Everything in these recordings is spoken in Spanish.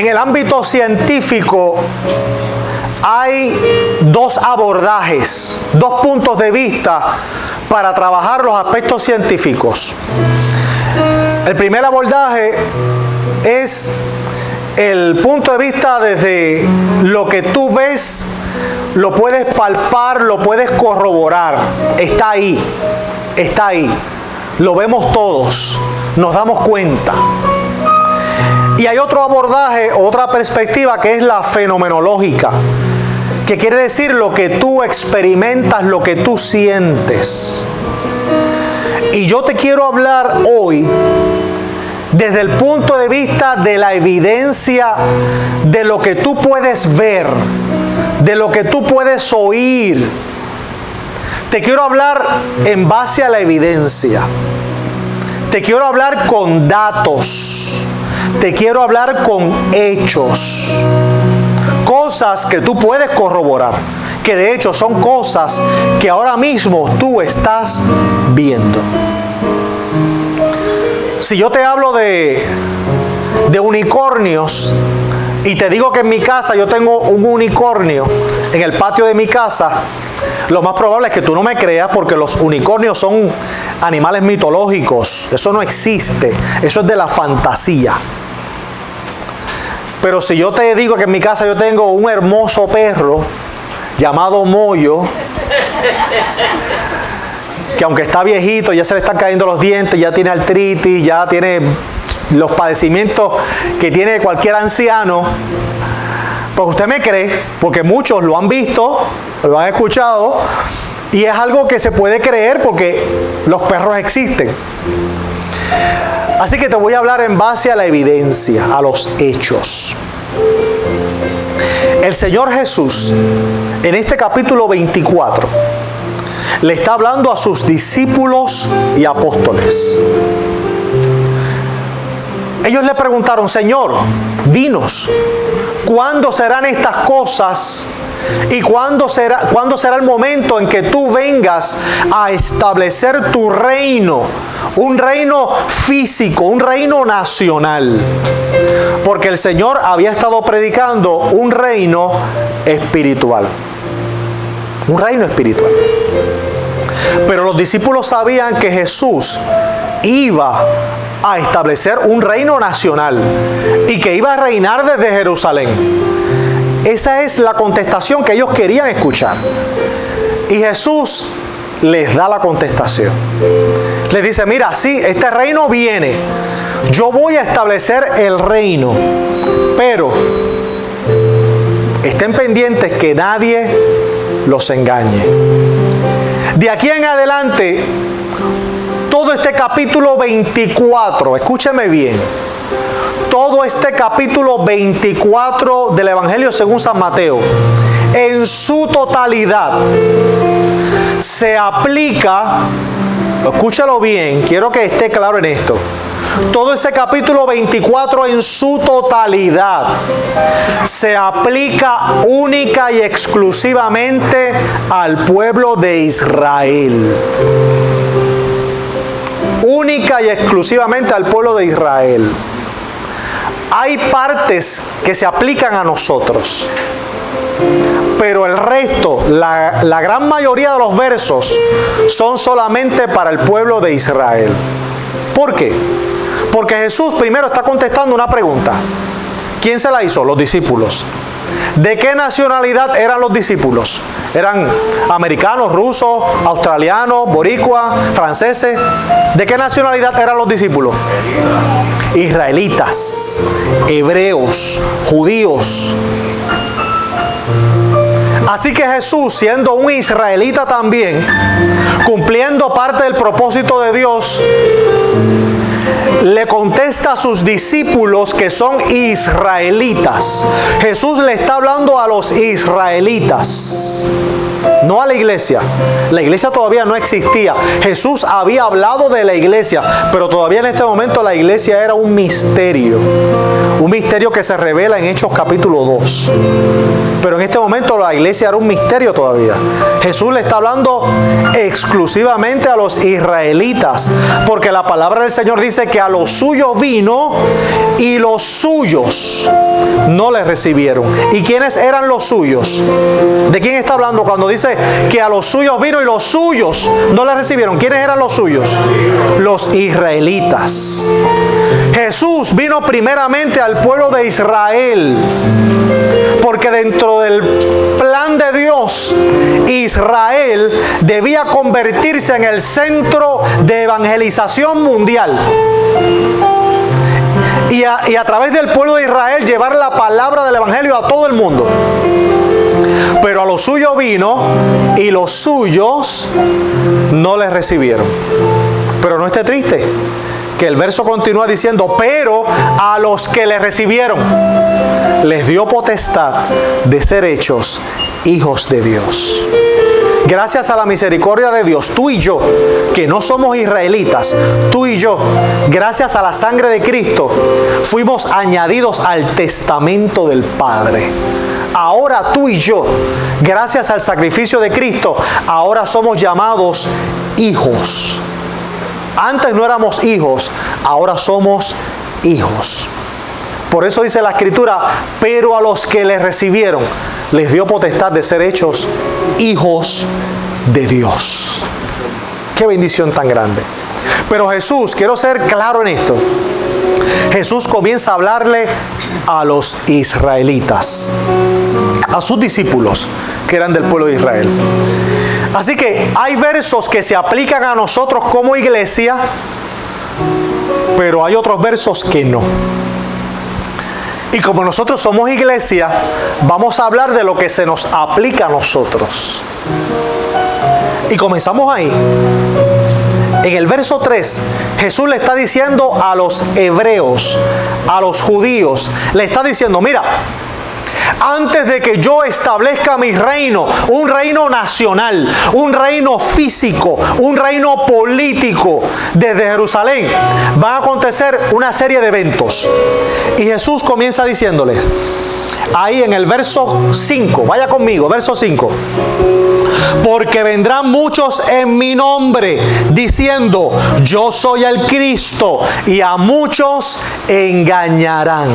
En el ámbito científico hay dos abordajes, dos puntos de vista para trabajar los aspectos científicos. El primer abordaje es el punto de vista desde lo que tú ves, lo puedes palpar, lo puedes corroborar. Está ahí, lo vemos todos, nos damos cuenta. Y hay otro abordaje, otra perspectiva que es la fenomenológica, que quiere decir lo que tú experimentas, lo que tú sientes. Y yo te quiero hablar hoy desde el punto de vista de la evidencia, de lo que tú puedes ver, de lo que tú puedes oír. Te quiero hablar en base a la evidencia. Te quiero hablar con datos. Te quiero hablar con hechos. Cosas que tú puedes corroborar, que de hecho son cosas que ahora mismo tú estás viendo. Si yo te hablo de unicornios y te digo que en mi casa yo tengo un unicornio en el patio de mi casa, lo más probable es que tú no me creas, porque los unicornios son animales mitológicos. Eso no existe, eso es de la fantasía. Pero si yo te digo que en mi casa yo tengo un hermoso perro llamado Moyo, que aunque está viejito, ya se le están cayendo los dientes, ya tiene artritis, ya tiene los padecimientos que tiene cualquier anciano, pues usted me cree, porque muchos lo han visto, lo han escuchado, y es algo que se puede creer porque los perros existen. Así que te voy a hablar en base a la evidencia, a los hechos. El Señor Jesús, en este capítulo 24, le está hablando a sus discípulos y apóstoles. Ellos le preguntaron: Señor, dinos, ¿cuándo serán estas cosas? ¿Y cuándo será el momento en que tú vengas a establecer tu reino? Un reino físico, un reino nacional. Porque el Señor había estado predicando un reino espiritual. Un reino espiritual. Pero los discípulos sabían que Jesús iba a establecer un reino nacional y que iba a reinar desde Jerusalén. Esa es la contestación que ellos querían escuchar. Y Jesús les da la contestación. Les dice: mira, sí, este reino viene. Yo voy a establecer el reino. Pero estén pendientes que nadie los engañe. De aquí en adelante, todo este capítulo 24, escúcheme bien, todo este capítulo 24 del Evangelio según San Mateo, en su totalidad, se aplica, escúchalo bien, quiero que esté claro en esto, todo ese capítulo 24 en su totalidad se aplica única y exclusivamente al pueblo de Israel. Única y exclusivamente al pueblo de Israel. Hay partes que se aplican a nosotros, pero el resto, la gran mayoría de los versos son solamente para el pueblo de Israel. ¿Por qué? Porque Jesús primero está contestando una pregunta. ¿Quién se la hizo? Los discípulos. ¿De qué nacionalidad eran los discípulos? ¿Eran americanos, rusos, australianos, boricuas, franceses? ¿De qué nacionalidad eran los discípulos? Israelitas, hebreos, judíos. Así que Jesús, siendo un israelita también, cumpliendo parte del propósito de Dios, le contesta a sus discípulos que son israelitas. Jesús le está hablando a los israelitas, no a la iglesia. La iglesia todavía no existía. Jesús había hablado de la iglesia, pero todavía en este momento la iglesia era un misterio. Un misterio que se revela en Hechos capítulo 2. Pero en este momento la iglesia era un misterio todavía. Jesús le está hablando exclusivamente a los israelitas, porque la palabra del Señor dice que a los suyos vino y los suyos no le recibieron. ¿Y quiénes eran los suyos? ¿De quién está hablando cuando dice que a los suyos vino y los suyos no le recibieron? ¿Quiénes eran los suyos? Los israelitas. Jesús vino primeramente al pueblo de Israel, porque dentro del plan de Dios, Israel debía convertirse en el centro de evangelización mundial. Y a través del pueblo de Israel llevar la palabra del evangelio a todo el mundo. Pero a los suyos vino y los suyos no les recibieron. Pero no esté triste, que el verso continúa diciendo: pero a los que le recibieron les dio potestad de ser hechos hijos de Dios. Gracias a la misericordia de Dios, tú y yo, que no somos israelitas, tú y yo, gracias a la sangre de Cristo, fuimos añadidos al testamento del Padre. Ahora tú y yo, gracias al sacrificio de Cristo, ahora somos llamados hijos. Antes no éramos hijos, ahora somos hijos. Por eso dice la Escritura: pero a los que le recibieron les dio potestad de ser hechos hijos de Dios. Qué bendición tan grande. Pero Jesús, quiero ser claro en esto, Jesús comienza a hablarle a los israelitas, a sus discípulos que eran del pueblo de Israel. Así que hay versos que se aplican a nosotros como iglesia, pero hay otros versos que no. Y como nosotros somos iglesia, vamos a hablar de lo que se nos aplica a nosotros. Y comenzamos ahí. En el verso 3, Jesús le está diciendo a los hebreos, a los judíos, le está diciendo: mira, antes de que yo establezca mi reino, un reino nacional, un reino físico, un reino político desde Jerusalén, van a acontecer una serie de eventos. Y Jesús comienza diciéndoles, ahí en el verso 5, vaya conmigo, verso 5. Porque vendrán muchos en mi nombre, diciendo: yo soy el Cristo, y a muchos engañarán.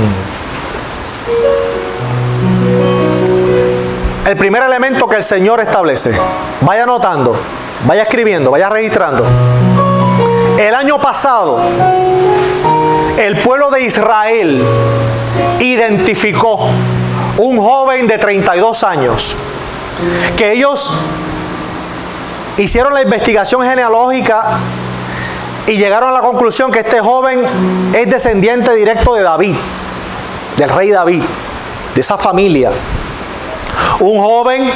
El primer elemento que el Señor establece, vaya anotando, vaya escribiendo, vaya registrando. El año pasado, el pueblo de Israel identificó un joven de 32 años, que ellos hicieron la investigación genealógica y llegaron a la conclusión que este joven es descendiente directo de David, del rey David, de esa familia. Un joven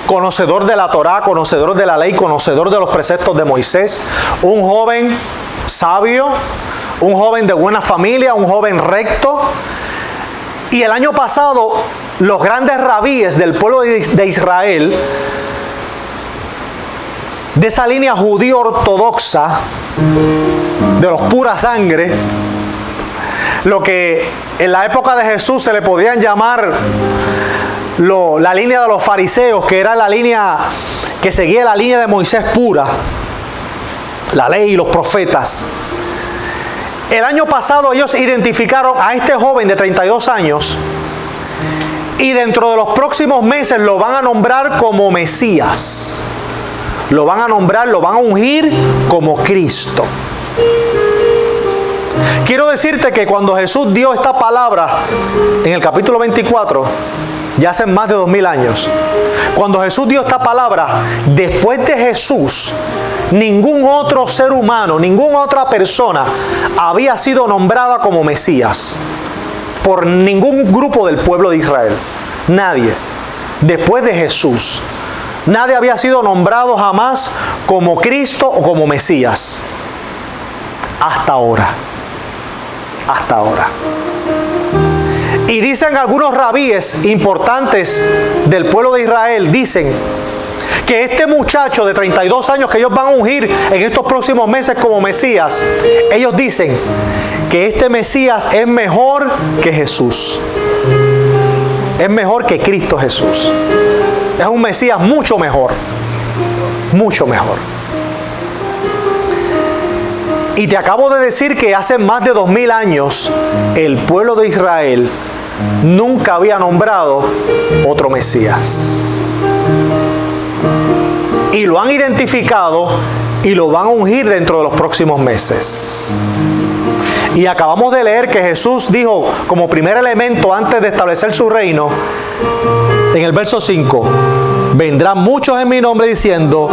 conocedor de la Torá, conocedor de la ley, conocedor de los preceptos de Moisés. Un joven sabio, un joven de buena familia, un joven recto. Y el año pasado, los grandes rabíes del pueblo de Israel, de esa línea judío ortodoxa, de los pura sangre, lo que en la época de Jesús se le podrían llamar la línea de los fariseos, que era la línea que seguía la línea de Moisés pura, la ley y los profetas. El año pasado ellos identificaron a este joven de 32 años y dentro de los próximos meses lo van a nombrar como Mesías. Lo van a nombrar, lo van a ungir como Cristo. Quiero decirte que cuando Jesús dio esta palabra en el capítulo 24, ya hace más de 2000 años, cuando Jesús dio esta palabra, después de Jesús, ningún otro ser humano, ninguna otra persona había sido nombrada como Mesías por ningún grupo del pueblo de Israel. Nadie. Después de Jesús, nadie había sido nombrado jamás como Cristo o como Mesías. Hasta ahora. Hasta ahora. Y dicen algunos rabíes importantes del pueblo de Israel, dicen que este muchacho de 32 años que ellos van a ungir en estos próximos meses como Mesías, ellos dicen que este Mesías es mejor que Jesús. Es mejor que Cristo Jesús. Es un Mesías mucho mejor. Mucho mejor. Y te acabo de decir que hace más de 2000 años el pueblo de Israel nunca había nombrado otro Mesías. Y lo han identificado y lo van a ungir dentro de los próximos meses. Y acabamos de leer que Jesús dijo como primer elemento antes de establecer su reino, en el verso 5, vendrán muchos en mi nombre diciendo,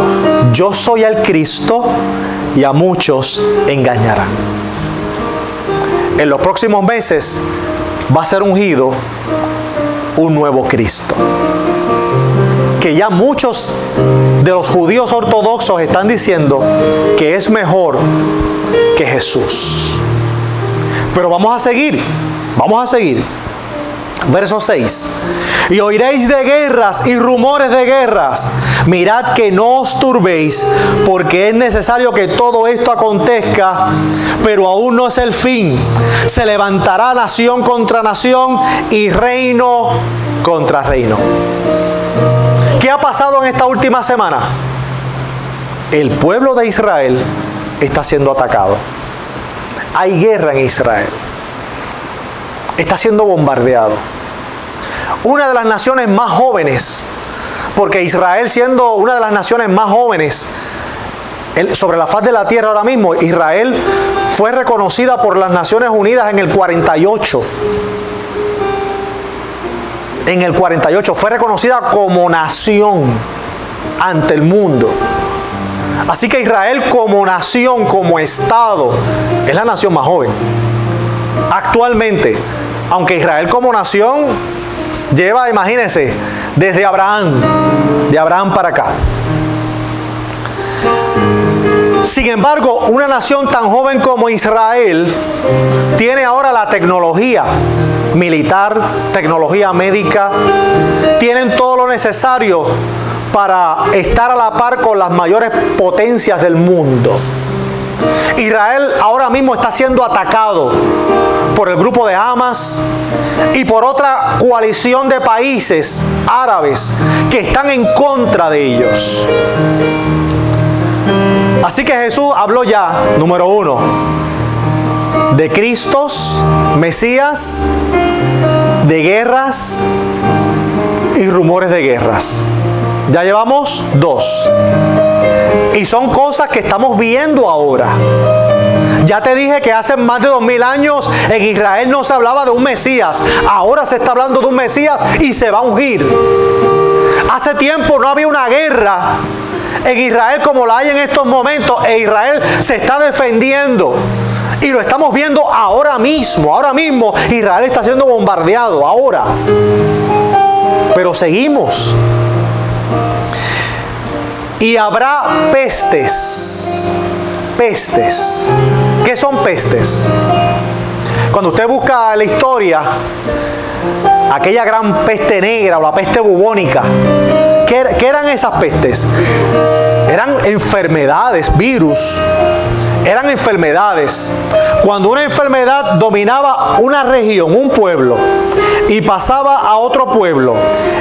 yo soy el Cristo, y a muchos engañarán. En los próximos meses va a ser ungido un nuevo Cristo, que ya muchos de los judíos ortodoxos están diciendo que es mejor que Jesús. Pero vamos a seguir. Verso 6. Y oiréis de guerras y rumores de guerras. Mirad que no os turbéis, porque es necesario que todo esto acontezca, pero aún no es el fin. Se levantará nación contra nación y reino contra reino. ¿Qué ha pasado en esta última semana? El pueblo de Israel está siendo atacado. Hay guerra en Israel. Está siendo bombardeado. Una de las naciones más jóvenes, porque Israel siendo una de las naciones más jóvenes sobre la faz de la tierra ahora mismo, Israel fue reconocida por las Naciones Unidas en el 48. En el 48 fue reconocida como nación ante el mundo. Así que Israel como nación, como Estado, es la nación más joven. Actualmente, aunque Israel como nación lleva, imagínense, desde Abraham, de Abraham para acá. Sin embargo, una nación tan joven como Israel tiene ahora la tecnología militar, tecnología médica, tienen todo lo necesario para estar a la par con las mayores potencias del mundo. Israel ahora mismo está siendo atacado por el grupo de Hamas y por otra coalición de países árabes que están en contra de ellos. Así que Jesús habló ya, número 1, de Cristos, Mesías, de guerras y rumores de guerras. Ya llevamos 2. Y son cosas que estamos viendo ahora. Ya te dije que hace más de 2000 años en Israel no se hablaba de un Mesías. Ahora se está hablando de un Mesías y se va a ungir. Hace tiempo no había una guerra en Israel como la hay en estos momentos. E Israel se está defendiendo. Y lo estamos viendo ahora mismo. Ahora mismo Israel está siendo bombardeado. Ahora. Pero seguimos. Y habrá pestes. Pestes. ¿Qué son pestes? Cuando usted busca la historia, aquella gran peste negra o la peste bubónica, ¿qué eran esas pestes? Eran enfermedades, virus. Eran enfermedades. Cuando una enfermedad dominaba una región, un pueblo, y pasaba a otro pueblo,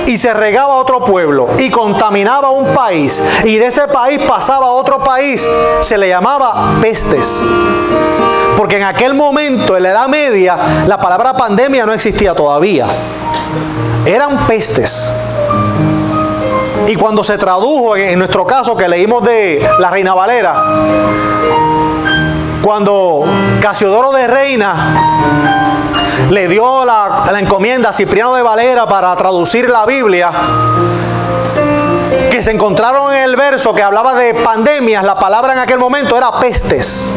y se regaba a otro pueblo, y contaminaba un país, y de ese país pasaba a otro país, se le llamaba pestes. Porque en aquel momento, en la Edad Media, la palabra pandemia no existía todavía. Eran pestes. Y cuando se tradujo, en nuestro caso que leímos de la Reina Valera, cuando Casiodoro de Reina le dio la encomienda a Cipriano de Valera para traducir la Biblia, que se encontraron en el verso que hablaba de pandemias, la palabra en aquel momento era pestes.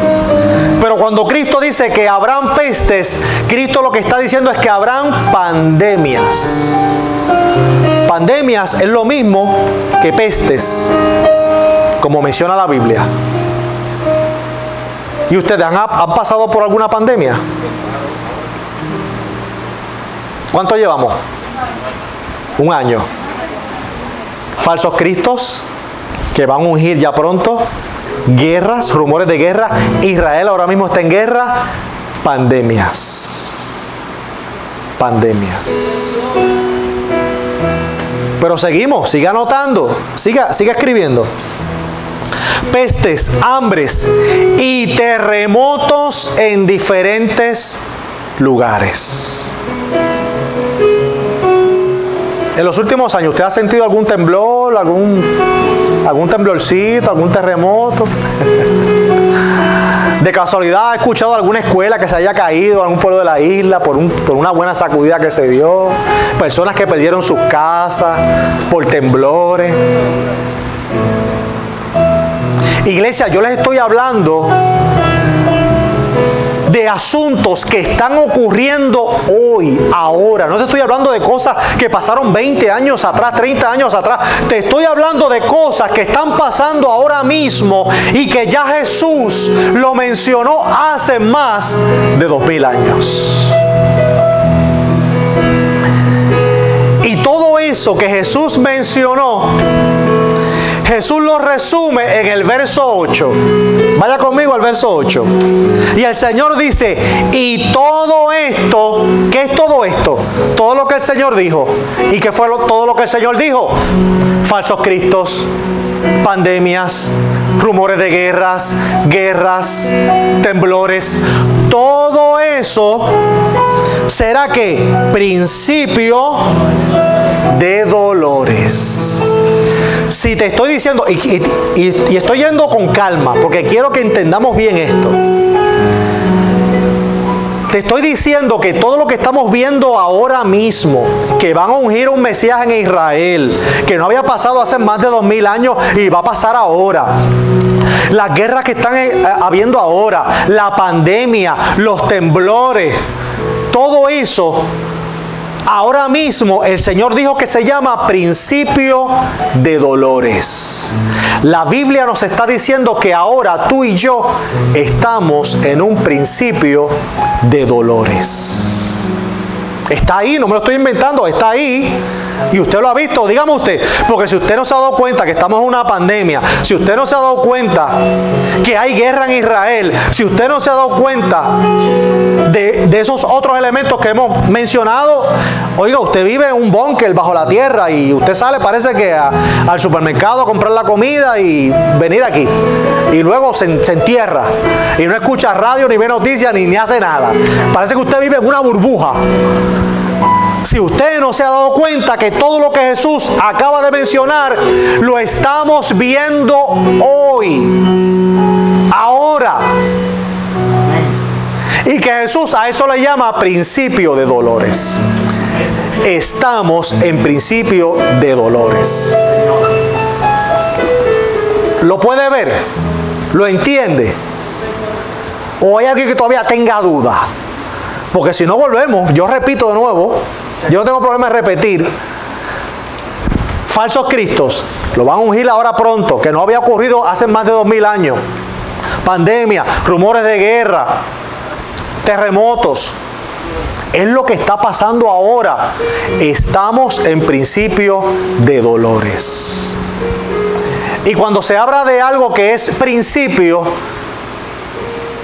Pero cuando Cristo dice que habrán pestes, Cristo lo que está diciendo es que habrán pandemias. Pandemias es lo mismo que pestes, como menciona la Biblia. ¿Y ustedes han pasado por alguna pandemia? ¿Cuánto llevamos? 1 año. Falsos cristos que van a ungir ya pronto. Guerras, rumores de guerra. Israel ahora mismo está en guerra. Pandemias. Pandemias. Pero seguimos, siga anotando, siga escribiendo. pestes, hambres y terremotos en diferentes lugares. En los últimos años, ¿usted ha sentido algún temblor, algún temblorcito, algún terremoto? ¿De casualidad ha escuchado alguna escuela que se haya caído en algún pueblo de la isla por una buena sacudida que se dio? Personas que perdieron sus casas por temblores. Iglesia, yo les estoy hablando de asuntos que están ocurriendo hoy, ahora. No te estoy hablando de cosas que pasaron 20 años atrás, 30 años atrás. Te estoy hablando de cosas que están pasando ahora mismo y que ya Jesús lo mencionó hace más de 2000 años. Y todo eso que Jesús mencionó, Jesús lo resume en el verso 8. Vaya conmigo al verso 8. Y el Señor dice, y todo esto, ¿qué es todo esto? Todo lo que el Señor dijo. ¿Y qué fue todo lo que el Señor dijo? Falsos cristos, pandemias, rumores de guerras, temblores. Todo eso será ¿qué? Principio de dolores. Si te estoy diciendo, y estoy yendo con calma, porque quiero que entendamos bien esto. Te estoy diciendo que todo lo que estamos viendo ahora mismo, que van a ungir un Mesías en Israel, que no había pasado hace más de 2000 años y va a pasar ahora. Las guerras que están habiendo ahora, la pandemia, los temblores, todo eso. Ahora mismo el Señor dijo que se llama principio de dolores. La Biblia nos está diciendo que ahora tú y yo estamos en un principio de dolores. Está ahí, no me lo estoy inventando, está ahí. Y usted lo ha visto, dígame usted, porque si usted no se ha dado cuenta que estamos en una pandemia, si usted no se ha dado cuenta que hay guerra en Israel, si usted no se ha dado cuenta de esos otros elementos que hemos mencionado, oiga, usted vive en un búnker bajo la tierra y usted sale, parece que al supermercado a comprar la comida y venir aquí. Y luego se entierra y no escucha radio, ni ve noticias, ni hace nada. Parece que usted vive en una burbuja. Si usted no se ha dado cuenta que todo lo que Jesús acaba de mencionar lo estamos viendo hoy, ahora, y que Jesús a eso le llama principio de dolores. Estamos en principio de dolores. ¿Lo puede ver? ¿Lo entiende? ¿O hay alguien que todavía tenga duda? Porque si no volvemos, yo repito de nuevo, yo no tengo problema en repetir. Falsos cristos, lo van a ungir ahora pronto, que no había ocurrido hace más de 2000 años. Pandemia, rumores de guerra, terremotos. Es lo que está pasando ahora. Estamos en principio de dolores. Y cuando se habla de algo que es principio,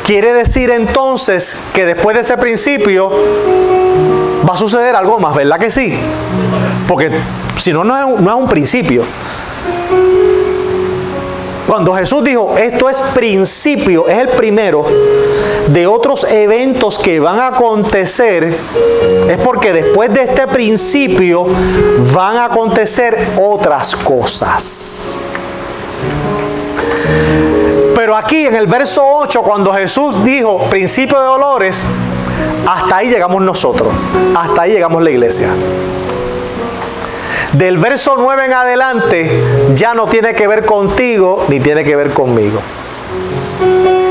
quiere decir entonces que después de ese principio va a suceder algo más, ¿verdad que sí? Porque si no, no es un principio. Cuando Jesús dijo, esto es principio, es el primero de otros eventos que van a acontecer, es porque después de este principio van a acontecer otras cosas. Pero aquí en el verso 8, cuando Jesús dijo principio de dolores, hasta ahí llegamos nosotros, hasta ahí llegamos la iglesia. Del verso 9 en adelante ya no tiene que ver contigo ni tiene que ver conmigo.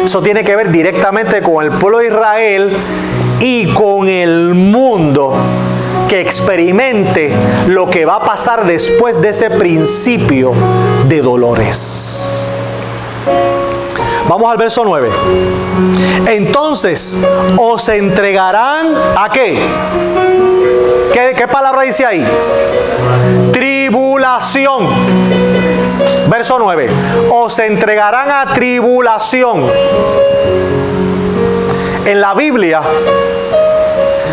Eso tiene que ver directamente con el pueblo de Israel y con el mundo que experimente lo que va a pasar después de ese principio de dolores. Vamos al verso 9. Entonces, os entregarán ¿a qué? ¿Qué palabra dice ahí? Tribulación. Verso 9. Os entregarán a tribulación. En la Biblia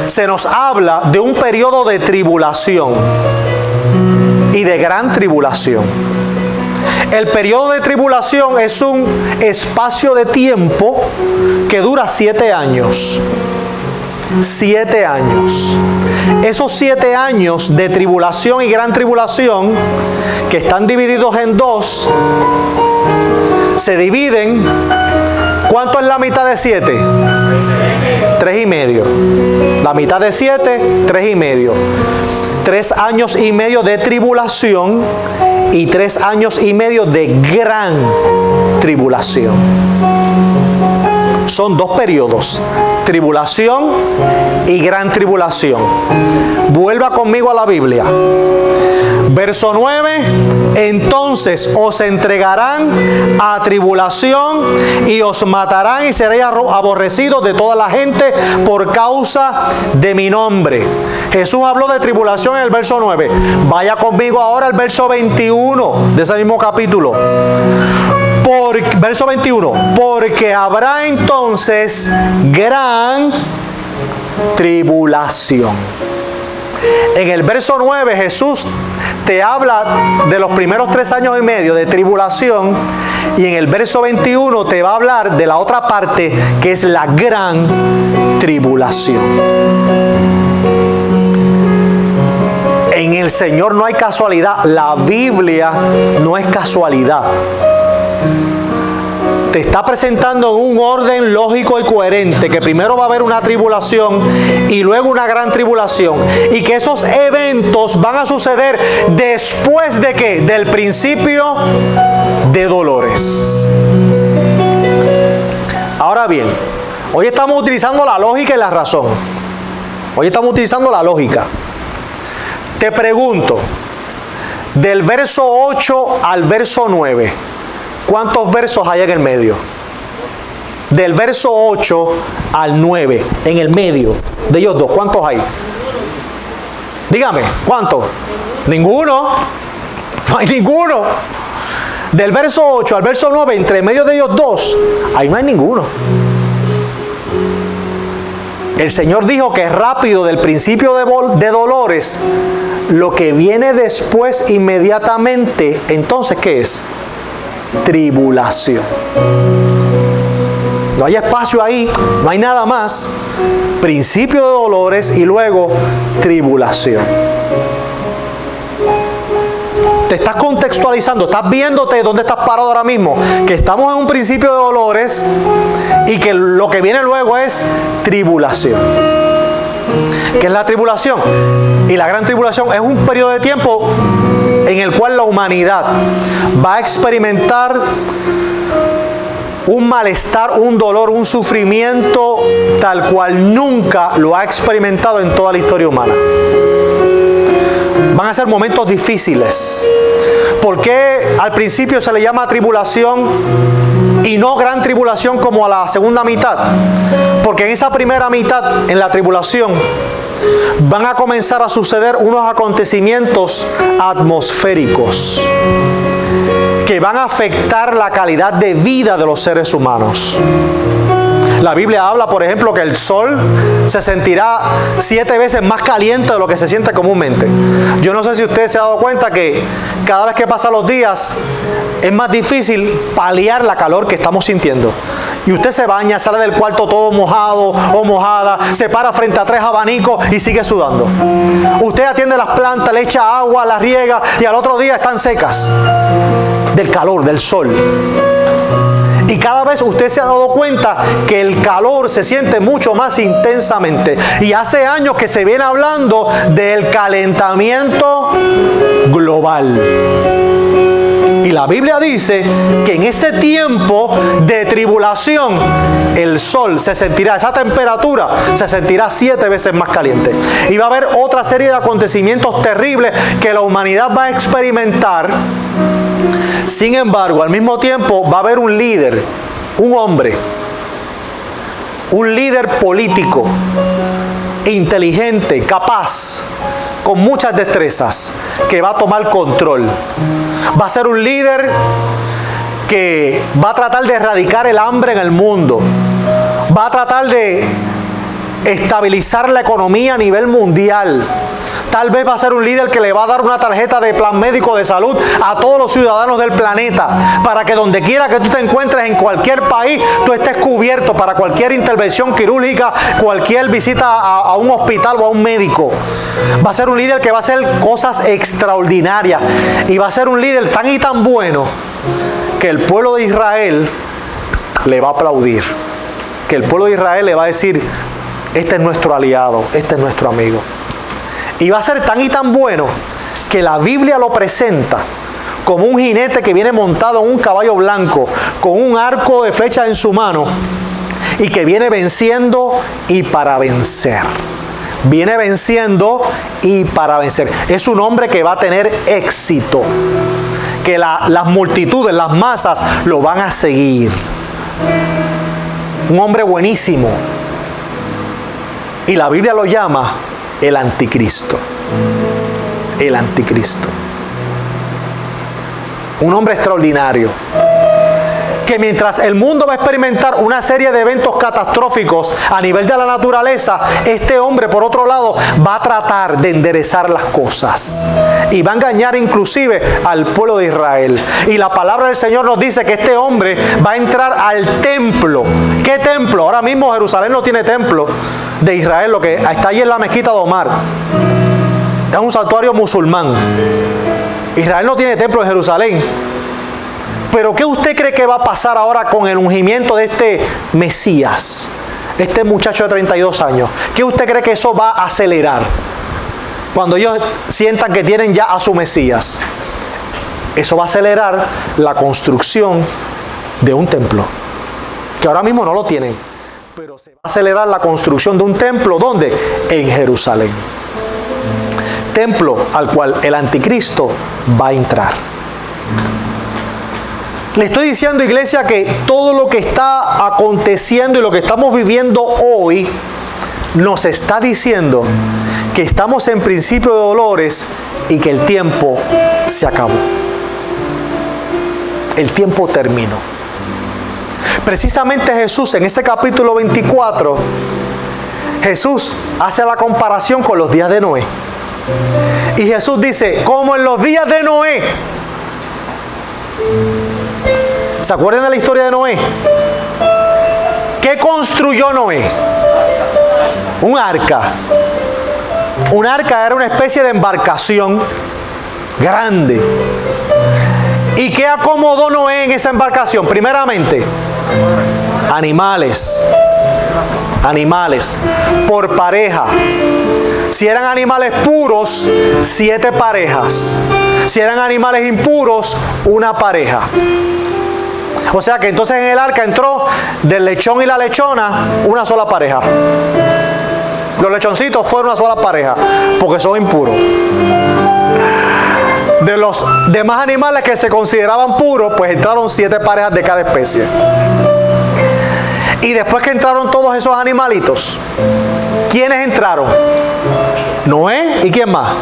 se nos habla de un periodo de tribulación y de gran tribulación. El periodo de tribulación es un espacio de tiempo que dura 7 años. 7 años. Esos 7 años de tribulación y gran tribulación, que están divididos en dos, se dividen. ¿Cuánto es la mitad de 7? 3,5. La mitad de 7, 3,5. 3 años y medio de tribulación y 3 años y medio de gran tribulación. Son 2 periodos: tribulación y gran tribulación. Vuelva conmigo a la Biblia. Verso 9: entonces os entregarán a tribulación y os matarán y seréis aborrecidos de toda la gente por causa de mi nombre. Jesús habló de tribulación en el verso 9. Vaya conmigo ahora al verso 21 de ese mismo capítulo. Verso 21: porque habrá entonces gran tribulación. En el verso 9 Jesús te habla de los primeros 3 años y medio de tribulación, y en el verso 21 te va a hablar de la otra parte, que es la gran tribulación. En el Señor no hay casualidad. La Biblia no es casualidad. Te está presentando en un orden lógico y coherente que primero va a haber una tribulación y luego una gran tribulación, y que esos eventos van a suceder después de ¿qué? Del principio de dolores. Ahora bien, hoy estamos utilizando la lógica y la razón. Hoy estamos utilizando la lógica. Te pregunto, del verso 8 al verso 9, ¿cuántos versos hay en el medio? Del verso 8 al 9, en el medio de ellos dos, ¿cuántos hay? Dígame, ¿cuántos? Ninguno. No hay ninguno. Del verso 8 al verso 9, entre medio de ellos dos, ahí no hay ninguno. El Señor dijo que rápido del principio de dolores, lo que viene después inmediatamente, entonces, ¿qué es? Tribulación. No hay espacio ahí, no hay nada más. Principio de dolores y luego tribulación. Te estás contextualizando, estás viéndote dónde estás parado ahora mismo, que estamos en un principio de dolores y que lo que viene luego es tribulación. ¿Qué es la tribulación? Y la gran tribulación es un periodo de tiempo en el cual la humanidad va a experimentar un malestar, un dolor, un sufrimiento tal cual nunca lo ha experimentado en toda la historia humana. Van a ser momentos difíciles. ¿Por qué al principio se le llama tribulación y no gran tribulación como a la segunda mitad? Porque en esa primera mitad, en la tribulación, van a comenzar a suceder unos acontecimientos atmosféricos que van a afectar la calidad de vida de los seres humanos. La Biblia habla, por ejemplo, que el sol se sentirá 7 veces más caliente de lo que se siente comúnmente. Yo no sé si usted se ha dado cuenta que cada vez que pasan los días es más difícil paliar la calor que estamos sintiendo. Y usted se baña, sale del cuarto todo mojado o mojada, se para frente a 3 abanicos y sigue sudando. Usted atiende las plantas, le echa agua, las riega y al otro día están secas del calor, del sol. Y cada vez usted se ha dado cuenta que el calor se siente mucho más intensamente. Y hace años que se viene hablando del calentamiento global. Y la Biblia dice que en ese tiempo de tribulación, el sol se sentirá, esa temperatura se sentirá 7 veces más caliente. Y va a haber otra serie de acontecimientos terribles que la humanidad va a experimentar. Sin embargo, al mismo tiempo va a haber un líder, un hombre, un líder político, inteligente, capaz, con muchas destrezas, que va a tomar control. Va a ser un líder que va a tratar de erradicar el hambre en el mundo. Va a tratar de estabilizar la economía a nivel mundial. Tal vez va a ser un líder que le va a dar una tarjeta de plan médico de salud a todos los ciudadanos del planeta, para que donde quiera que tú te encuentres en cualquier país, tú estés cubierto para cualquier intervención quirúrgica, cualquier visita a un hospital o a un médico. Va a ser un líder que va a hacer cosas extraordinarias, y va a ser un líder tan y tan bueno que el pueblo de Israel le va a aplaudir, que el pueblo de Israel le va a decir: este es nuestro aliado, este es nuestro amigo. Y va a ser tan y tan bueno que la Biblia lo presenta como un jinete que viene montado en un caballo blanco, con un arco de flecha en su mano, y que viene venciendo y para vencer. Viene venciendo y para vencer. Es un hombre que va a tener éxito, que las multitudes, las masas lo van a seguir. Un hombre buenísimo. Y la Biblia lo llama el anticristo. El anticristo. Un hombre extraordinario, que mientras el mundo va a experimentar una serie de eventos catastróficos a nivel de la naturaleza, este hombre, por otro lado, va a tratar de enderezar las cosas. Y va a engañar inclusive al pueblo de Israel. Y la palabra del Señor nos dice que este hombre va a entrar al templo. ¿Qué templo? Ahora mismo Jerusalén no tiene templo de Israel. Lo que está allí es la mezquita de Omar. Es un santuario musulmán. Israel no tiene templo en Jerusalén. Pero ¿qué usted cree que va a pasar ahora con el ungimiento de este Mesías? Este muchacho de 32 años. ¿Qué usted cree que eso va a acelerar? Cuando ellos sientan que tienen ya a su Mesías. Eso va a acelerar la construcción de un templo. Que ahora mismo no lo tienen. Pero se va a acelerar la construcción de un templo. ¿Dónde? En Jerusalén. Templo al cual el anticristo va a entrar. Le estoy diciendo, iglesia, que todo lo que está aconteciendo y lo que estamos viviendo hoy nos está diciendo que estamos en principio de dolores y que el tiempo se acabó. El tiempo terminó. Precisamente Jesús, en ese capítulo 24, Jesús hace la comparación con los días de Noé. Y Jesús dice: como en los días de Noé. ¿Se acuerdan de la historia de Noé? ¿Qué construyó Noé? Un arca. Un arca era una especie de embarcación grande. ¿Y qué acomodó Noé en esa embarcación? Primeramente, animales. Animales. Por pareja. Si eran animales puros, 7 parejas. Si eran animales impuros, una pareja. O sea que entonces en el arca entró del lechón y la lechona una sola pareja. Los lechoncitos fueron una sola pareja porque son impuros. De los demás animales que se consideraban puros, pues entraron 7 parejas de cada especie. Y después que entraron todos esos animalitos, ¿quiénes entraron? Noé, ¿y quién más?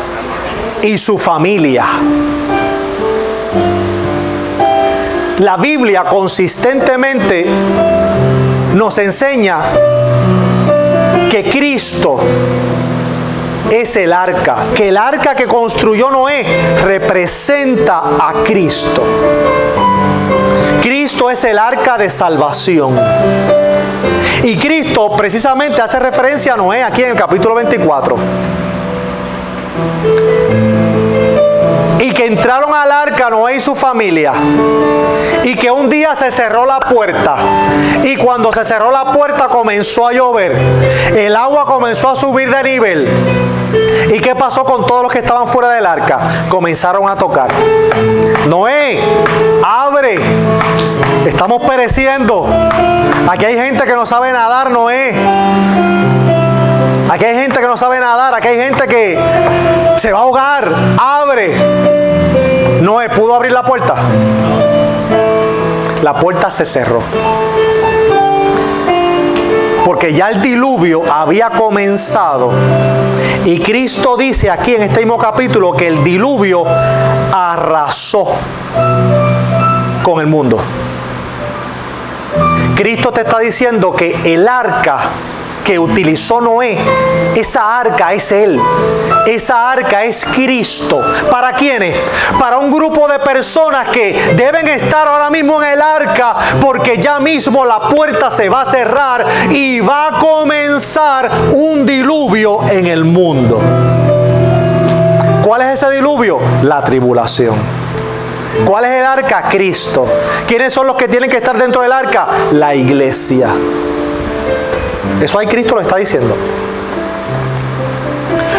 Y su familia. La Biblia consistentemente nos enseña que Cristo es el arca, que el arca que construyó Noé representa a Cristo. Cristo es el arca de salvación. Y Cristo precisamente hace referencia a Noé aquí en el capítulo 24. Y que entraron al arca Noé y su familia. Y que un día se cerró la puerta. Y cuando se cerró la puerta comenzó a llover. El agua comenzó a subir de nivel. ¿Y qué pasó con todos los que estaban fuera del arca? Comenzaron a tocar. Noé, abre. Estamos pereciendo. Aquí hay gente que no sabe nadar, Noé. Aquí hay gente que no sabe nadar. Aquí hay gente que se va a ahogar. Abre. Noé, ¿pudo abrir la puerta? La puerta se cerró. Porque ya el diluvio había comenzado. Y Cristo dice aquí en este mismo capítulo que el diluvio arrasó con el mundo. Cristo te está diciendo que el arca que utilizó Noé, esa arca es Él. Esa arca es Cristo. ¿Para quiénes? Para un grupo de personas que deben estar ahora mismo en el arca, porque ya mismo la puerta se va a cerrar y va a comenzar un diluvio en el mundo. ¿Cuál es ese diluvio? La tribulación. ¿Cuál es el arca? Cristo. ¿Quiénes son los que tienen que estar dentro del arca? La iglesia. Eso ahí Cristo lo está diciendo.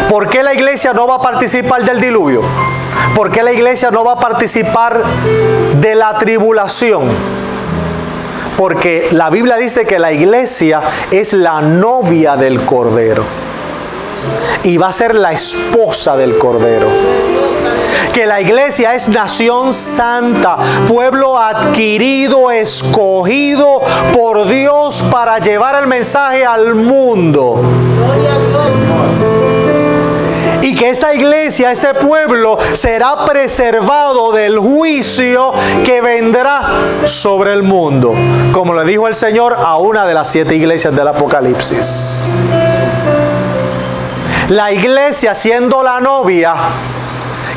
¿Por qué la iglesia no va a participar del diluvio? ¿Por qué la iglesia no va a participar de la tribulación? Porque la Biblia dice que la iglesia es la novia del Cordero y va a ser la esposa del Cordero. Que la iglesia es nación santa, pueblo adquirido, escogido por Dios para llevar el mensaje al mundo. Y que esa iglesia, ese pueblo, será preservado del juicio que vendrá sobre el mundo, como le dijo el Señor a una de las 7 iglesias del Apocalipsis. La iglesia, siendo la novia,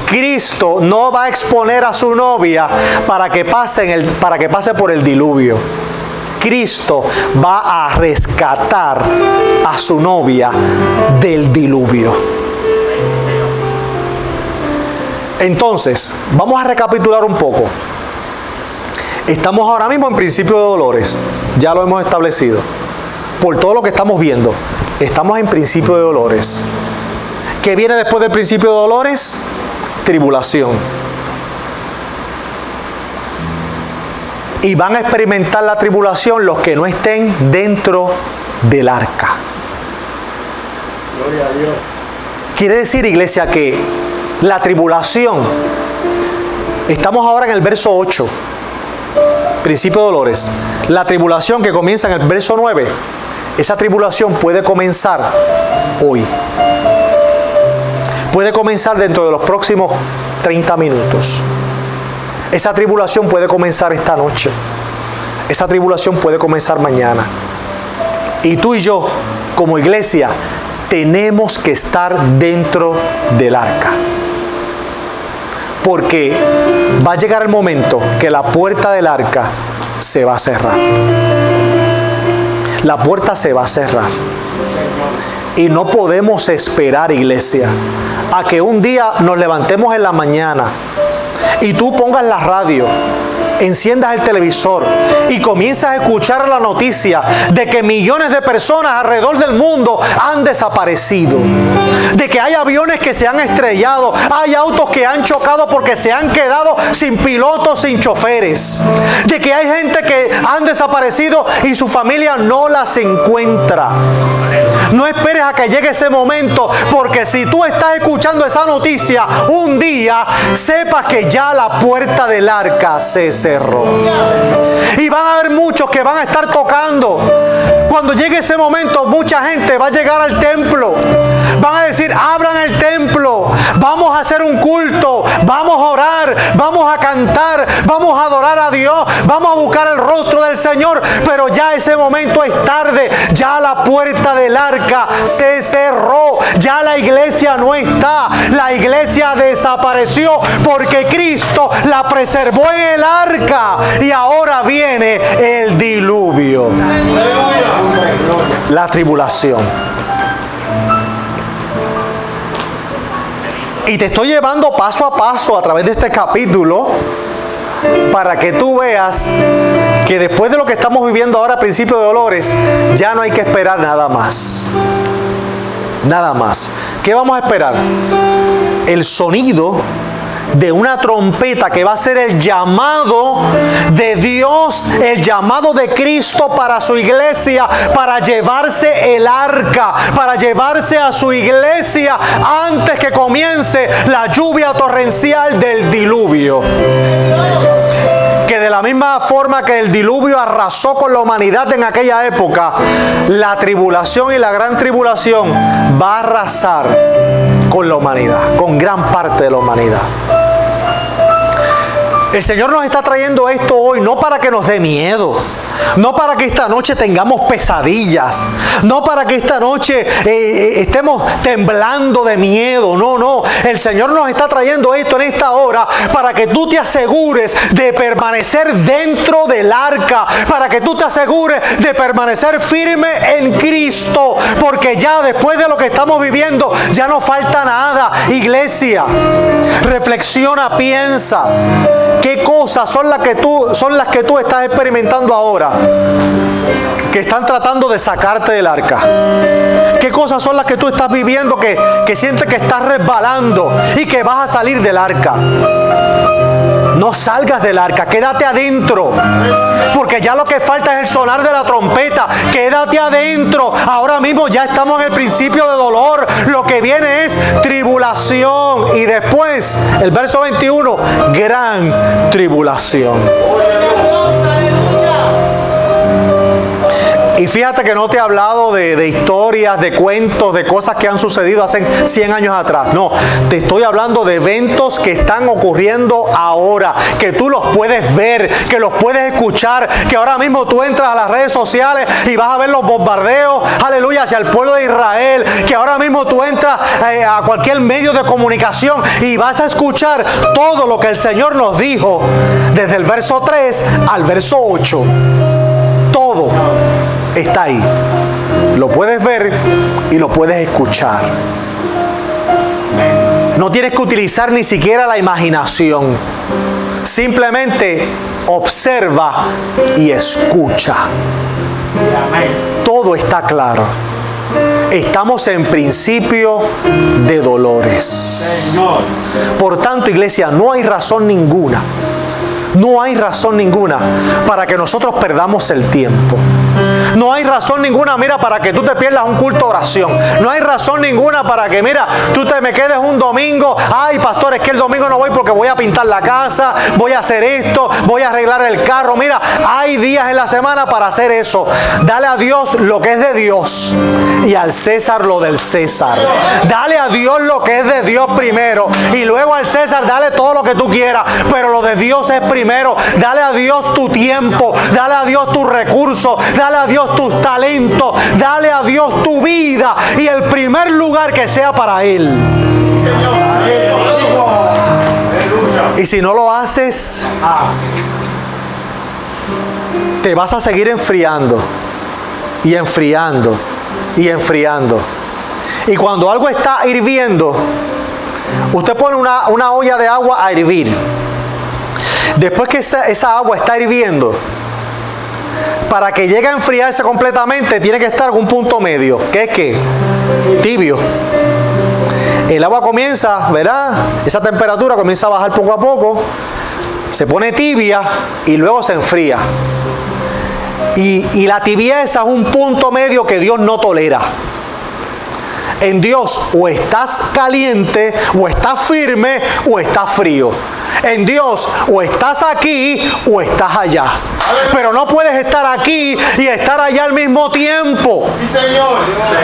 Cristo no va a exponer a su novia para que pase por el diluvio. Cristo va a rescatar a su novia del diluvio. Entonces, vamos a recapitular un poco. Estamos ahora mismo en principio de dolores. Ya lo hemos establecido. Por todo lo que estamos viendo, estamos en principio de dolores. ¿Qué viene después del principio de dolores? Tribulación. Y van a experimentar la tribulación los que no estén dentro del arca. Gloria a Dios. Quiere decir, iglesia, que la tribulación, estamos ahora en el verso 8, principio de dolores. La tribulación que comienza en el verso 9, esa tribulación puede comenzar hoy. Puede comenzar dentro de los próximos 30 minutos. Esa tribulación puede comenzar esta noche. Esa tribulación puede comenzar mañana. Y tú y yo, como iglesia, tenemos que estar dentro del arca. Porque va a llegar el momento que la puerta del arca se va a cerrar. La puerta se va a cerrar. Y no podemos esperar, iglesia, a que un día nos levantemos en la mañana y tú pongas la radio, enciendas el televisor y comienzas a escuchar la noticia de que millones de personas alrededor del mundo han desaparecido, de que hay aviones que se han estrellado, hay autos que han chocado porque se han quedado sin pilotos, sin choferes, de que hay gente que han desaparecido y su familia no las encuentra. No esperes a que llegue ese momento, porque si tú estás escuchando esa noticia un día, sepas que ya la puerta del arca se cerró. Y van a haber muchos que van a estar tocando. Cuando llegue ese momento, mucha gente va a llegar al templo. Van a decir: abran el templo, vamos a hacer un culto, vamos a orar, vamos a cantar, vamos a adorar a Dios, vamos a buscar el rostro del Señor. Pero ya ese momento es tarde, ya la puerta del arca se cerró, ya la iglesia no está, la iglesia desapareció porque Cristo la preservó en el arca y ahora viene el diluvio, la tribulación. Y te estoy llevando paso a paso a través de este capítulo para que tú veas que después de lo que estamos viviendo ahora a principio de dolores, ya no hay que esperar nada más. Nada más. ¿Qué vamos a esperar? El sonido de una trompeta que va a ser el llamado de Dios, el llamado de Cristo para su iglesia, para llevarse el arca, para llevarse a su iglesia antes que comience la lluvia torrencial del diluvio. Que de la misma forma que el diluvio arrasó con la humanidad en aquella época, la tribulación y la gran tribulación va a arrasar con la humanidad, con gran parte de la humanidad. El Señor nos está trayendo esto hoy no para que nos dé miedo, No para que esta noche tengamos pesadillas. No para que esta noche estemos temblando de miedo. No, no. El Señor nos está trayendo esto en esta hora para que tú te asegures de permanecer dentro del arca. Para que tú te asegures de permanecer firme en Cristo. Porque ya después de lo que estamos viviendo, ya no falta nada. Iglesia, reflexiona, piensa. ¿Qué cosas son las que tú estás experimentando ahora que están tratando de sacarte del arca? ¿Qué cosas son las que tú estás viviendo que sientes que estás resbalando y que vas a salir del arca? No salgas del arca, quédate adentro. Porque ya lo que falta es el sonar de la trompeta. Quédate adentro. Ahora mismo ya estamos en el principio de dolor. Lo que viene es tribulación. Y después, el verso 21, gran tribulación. Y fíjate que no te he hablado de historias, de cuentos, de cosas que han sucedido hace 100 años atrás. No, te estoy hablando de eventos que están ocurriendo ahora, que tú los puedes ver, que los puedes escuchar, que ahora mismo tú entras a las redes sociales y vas a ver los bombardeos, aleluya, hacia el pueblo de Israel, que ahora mismo tú entras a cualquier medio de comunicación y vas a escuchar todo lo que el Señor nos dijo, desde el verso 3 al verso 8. Todo está ahí. Lo puedes ver y lo puedes escuchar. No tienes que utilizar ni siquiera la imaginación. Simplemente observa y escucha. Todo está claro. Estamos en principio de dolores. Por tanto, iglesia, no hay razón ninguna. No hay razón ninguna para que nosotros perdamos el tiempo. No hay razón ninguna, mira, para que tú te pierdas un culto de oración. No hay razón ninguna para que, mira, tú te me quedes un domingo. Ay, pastor, es que el domingo no voy porque voy a pintar la casa, voy a hacer esto, voy a arreglar el carro. Mira, hay días en la semana para hacer eso. Dale a Dios lo que es de Dios y al César lo del César. Dale a Dios lo que es de Dios primero y luego al César dale todo lo que tú quieras, pero lo de Dios es primero. Dale a Dios tu tiempo, dale a Dios tus recursos, dale a Dios tus talentos, dale a Dios tu vida y el primer lugar que sea para Él. Y si no lo haces, te vas a seguir enfriando y enfriando y enfriando. Y cuando algo está hirviendo, usted pone una olla de agua a hervir. Después que esa agua está hirviendo, para que llegue a enfriarse completamente, tiene que estar en un punto medio. ¿Qué es qué? Tibio. El agua comienza, ¿verdad? Esa temperatura comienza a bajar poco a poco, se pone tibia y luego se enfría. Y la tibieza es un punto medio que Dios no tolera. En Dios o estás caliente, o estás firme, o estás frío. En Dios o estás aquí o estás allá. Pero no puedes estar aquí y estar allá al mismo tiempo.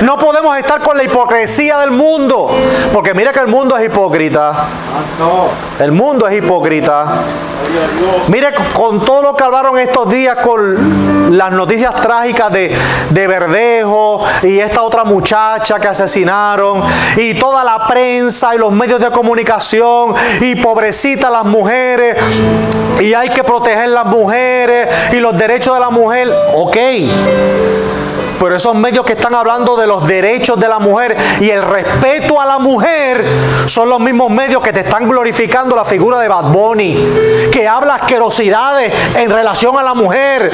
No podemos estar con la hipocresía del mundo. Porque mira que el mundo es hipócrita. El mundo es hipócrita. Mire con todo lo que hablaron estos días con las noticias trágicas de Verdejo y esta otra muchacha que asesinaron y toda la prensa y los medios de comunicación y pobrecitas las mujeres y hay que proteger las mujeres y los derechos de la mujer. Ok, pero esos medios que están hablando de los derechos de la mujer y el respeto a la mujer son los mismos medios que te están glorificando la figura de Bad Bunny, que habla asquerosidades en relación a la mujer,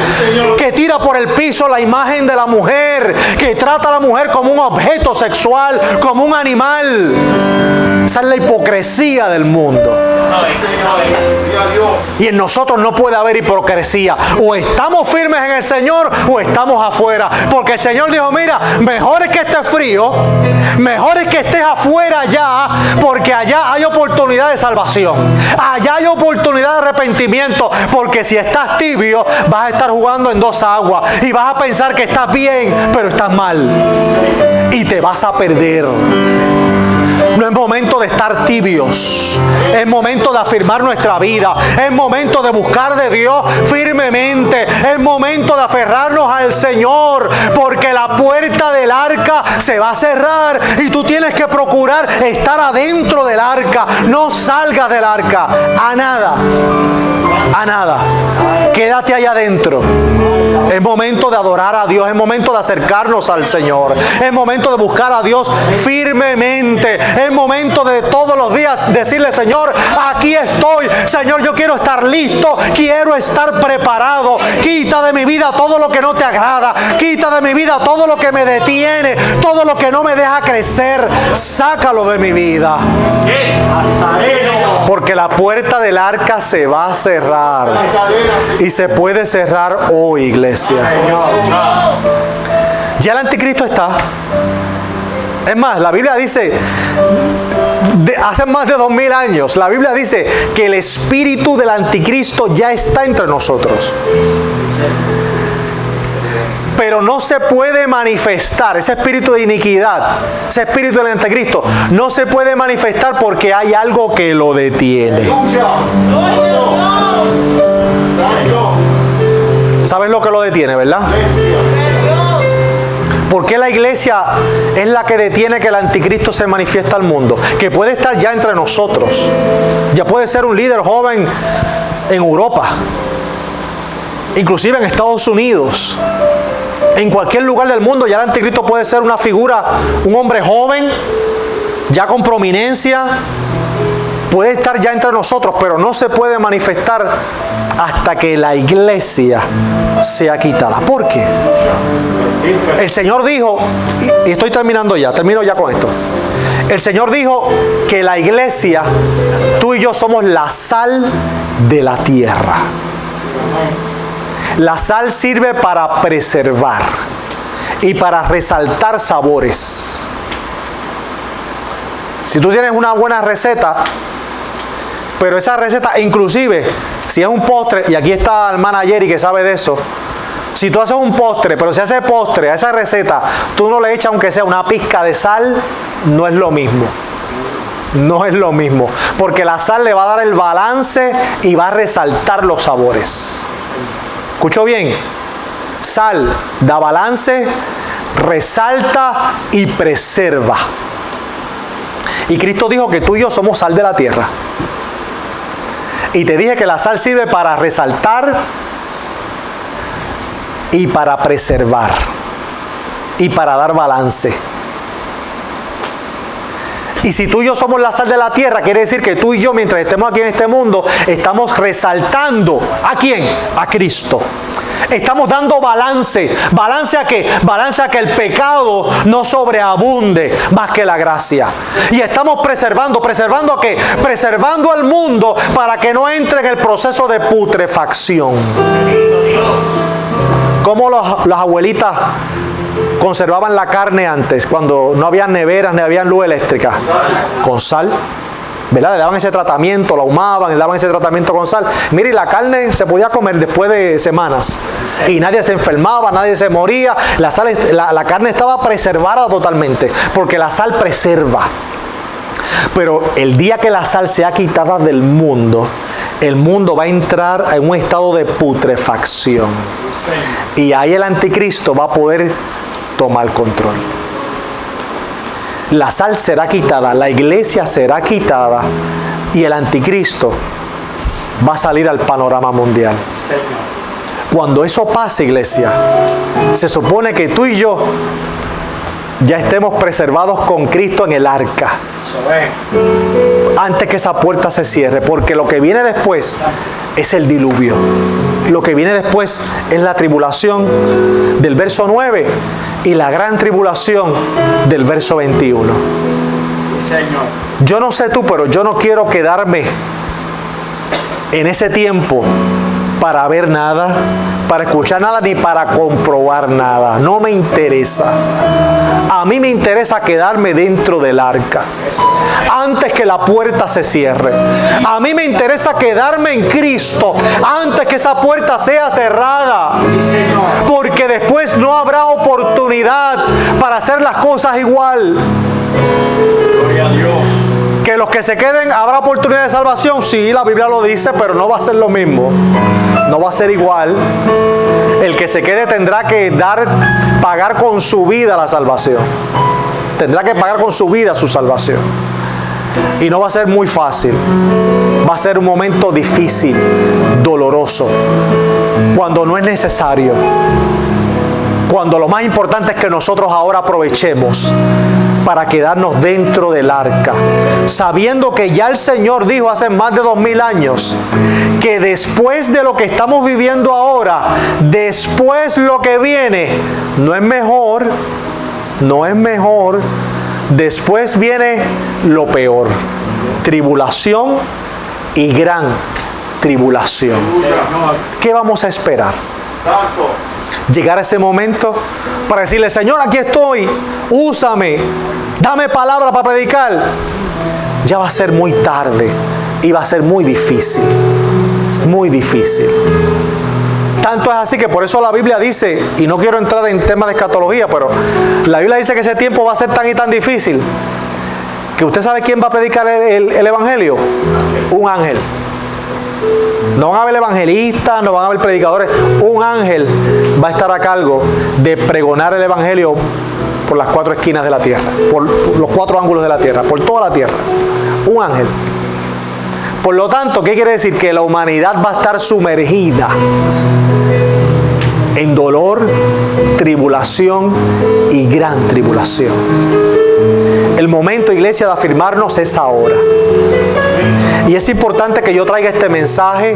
que tira por el piso la imagen de la mujer, que trata a la mujer como un objeto sexual, como un animal. Esa es la hipocresía del mundo. Y en nosotros no puede haber hipocresía. O estamos firmes en el Señor o estamos afuera. Porque el Señor dijo, mira, mejor es que estés frío, mejor es que estés afuera allá, porque allá hay oportunidad de salvación. Allá hay oportunidad de arrepentimiento. Porque si estás tibio, vas a estar jugando en dos aguas. Y vas a pensar que estás bien, pero estás mal. Y te vas a perder. No es momento de estar tibios. Es momento de afirmar nuestra vida. Es momento de buscar de Dios firmemente. Es momento de aferrarnos al Señor, porque la puerta del arca se va a cerrar y tú tienes que procurar estar adentro del arca. No salgas del arca. A nada. A nada. Quédate allá adentro. Es momento de adorar a Dios. Es momento de acercarnos al Señor. Es momento de buscar a Dios firmemente. Es momento de todos los días decirle: Señor, aquí estoy. Señor, yo quiero estar listo. Quiero estar preparado. Quita de mi vida todo lo que no te agrada. Quita de mi vida todo lo que me detiene. Todo lo que no me deja crecer. Sácalo de mi vida. Porque la puerta del arca se va a cerrar. Y se puede cerrar hoy, iglesia. Ya el anticristo está. Es más, la Biblia dice, hace más de 2000 años, la Biblia dice que el espíritu del anticristo ya está entre nosotros. Pero no se puede manifestar ese espíritu de iniquidad, ese espíritu del anticristo, no se puede manifestar porque hay algo que lo detiene. ¿Sabes lo que lo detiene, verdad? ¿Por qué la iglesia es la que detiene que el anticristo se manifiesta al mundo? Que puede estar ya entre nosotros. Ya puede ser un líder joven en Europa, inclusive en Estados Unidos. En cualquier lugar del mundo ya el anticristo puede ser una figura, un hombre joven, ya con prominencia. Puede estar ya entre nosotros, pero no se puede manifestar hasta que la iglesia sea quitada. ¿Por qué? El Señor dijo, y estoy terminando ya, termino ya con esto. El Señor dijo que la iglesia, tú y yo somos la sal de la tierra. La sal sirve para preservar y para resaltar sabores. Si tú tienes una buena receta, pero esa receta, inclusive, si es un postre, y aquí está el manager y que sabe de eso, si tú haces un postre, pero si ese postre, a esa receta, tú no le echas aunque sea una pizca de sal, no es lo mismo. No es lo mismo, porque la sal le va a dar el balance y va a resaltar los sabores. ¿Escuchó bien? Sal da balance, resalta y preserva. Y Cristo dijo que tú y yo somos sal de la tierra. Y te dije que la sal sirve para resaltar y para preservar y para dar balance. Y si tú y yo somos la sal de la tierra, quiere decir que tú y yo, mientras estemos aquí en este mundo, estamos resaltando ¿a quién? A Cristo. Estamos dando balance. ¿Balance a qué? Balance a que el pecado no sobreabunde más que la gracia. Y estamos preservando. ¿Preservando a qué? Preservando al mundo para que no entre en el proceso de putrefacción. ¿Cómo las abuelitas conservaban la carne antes, cuando no había neveras ni había luz eléctrica? Con sal. ¿Verdad? Le daban ese tratamiento, la ahumaban, le daban ese tratamiento con sal. Mire, la carne se podía comer después de semanas. Y nadie se enfermaba, nadie se moría. La carne estaba preservada totalmente, porque la sal preserva. Pero el día que la sal sea quitada del mundo, el mundo va a entrar en un estado de putrefacción. Y ahí el anticristo va a poder tomar control. La sal será quitada, la iglesia será quitada y el anticristo va a salir al panorama mundial. Cuando eso pase, iglesia, se supone que tú y yo ya estemos preservados con Cristo en el arca. Antes que esa puerta se cierre, porque lo que viene después es el diluvio. Lo que viene después es la tribulación del verso 9 y la gran tribulación del verso 21. Sí, Señor. Yo no sé tú, pero yo no quiero quedarme en ese tiempo para ver nada, para escuchar nada, ni para comprobar nada. No me interesa. A mí me interesa quedarme dentro del arca antes que la puerta se cierre. A mí me interesa quedarme en Cristo antes que esa puerta sea cerrada, porque después no habrá oportunidad para hacer las cosas igual. Gloria a Dios. Que los que se queden, ¿habrá oportunidad de salvación? Sí, la Biblia lo dice, pero no va a ser lo mismo. No va a ser igual. El que se quede tendrá que pagar con su vida la salvación. Tendrá que pagar con su vida su salvación. Y no va a ser muy fácil. Va a ser un momento difícil, doloroso, cuando no es necesario. Cuando lo más importante es que nosotros ahora aprovechemos para quedarnos dentro del arca, sabiendo que ya el Señor dijo hace más de 2000 años que después de lo que estamos viviendo ahora, después lo que viene no es mejor, después viene lo peor, tribulación y gran tribulación. ¿Qué vamos a esperar? Llegar a ese momento para decirle: Señor, aquí estoy, úsame, dame palabra para predicar. Ya va a ser muy tarde y va a ser muy difícil, muy difícil. Tanto es así que por eso la Biblia dice, y no quiero entrar en temas de escatología, pero la Biblia dice que ese tiempo va a ser tan y tan difícil que usted sabe quién va a predicar el evangelio. Un ángel. No van a haber evangelistas, no van a haber predicadores. Un ángel va a estar a cargo de pregonar el evangelio por las 4 esquinas de la tierra, por los 4 ángulos de la tierra, por toda la tierra. Un ángel. Por lo tanto, ¿qué quiere decir? Que la humanidad va a estar sumergida en dolor, tribulación y gran tribulación. El momento, iglesia, de afirmarnos es ahora. Y es importante que yo traiga este mensaje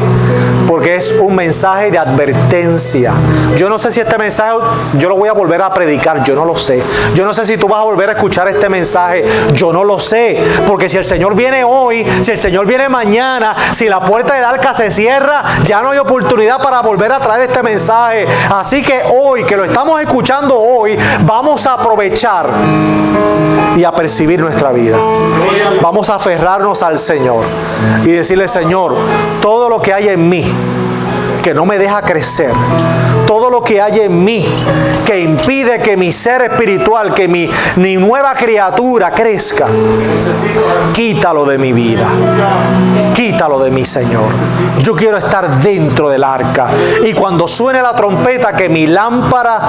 porque es un mensaje de advertencia. Yo no sé si este mensaje yo lo voy a volver a predicar, yo no lo sé. Yo no sé si tú vas a volver a escuchar este mensaje, yo no lo sé. Porque si el Señor viene hoy, si el Señor viene mañana, si la puerta del arca se cierra, ya no hay oportunidad para volver a traer este mensaje. Así que hoy, que lo estamos escuchando hoy, vamos a aprovechar y a percibir nuestra vida. Vamos a aferrarnos al Señor y decirle: Señor, todo lo que hay en mí que no me deja crecer, todo lo que hay en mí que impide que mi ser espiritual, que mi nueva criatura crezca, quítalo de mi vida, quítalo de mí, Señor. Yo quiero estar dentro del arca, y cuando suene la trompeta, que mi lámpara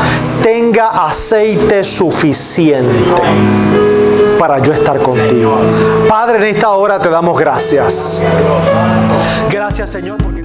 tenga aceite suficiente para yo estar contigo. Padre, en esta hora te damos gracias. Gracias, Señor.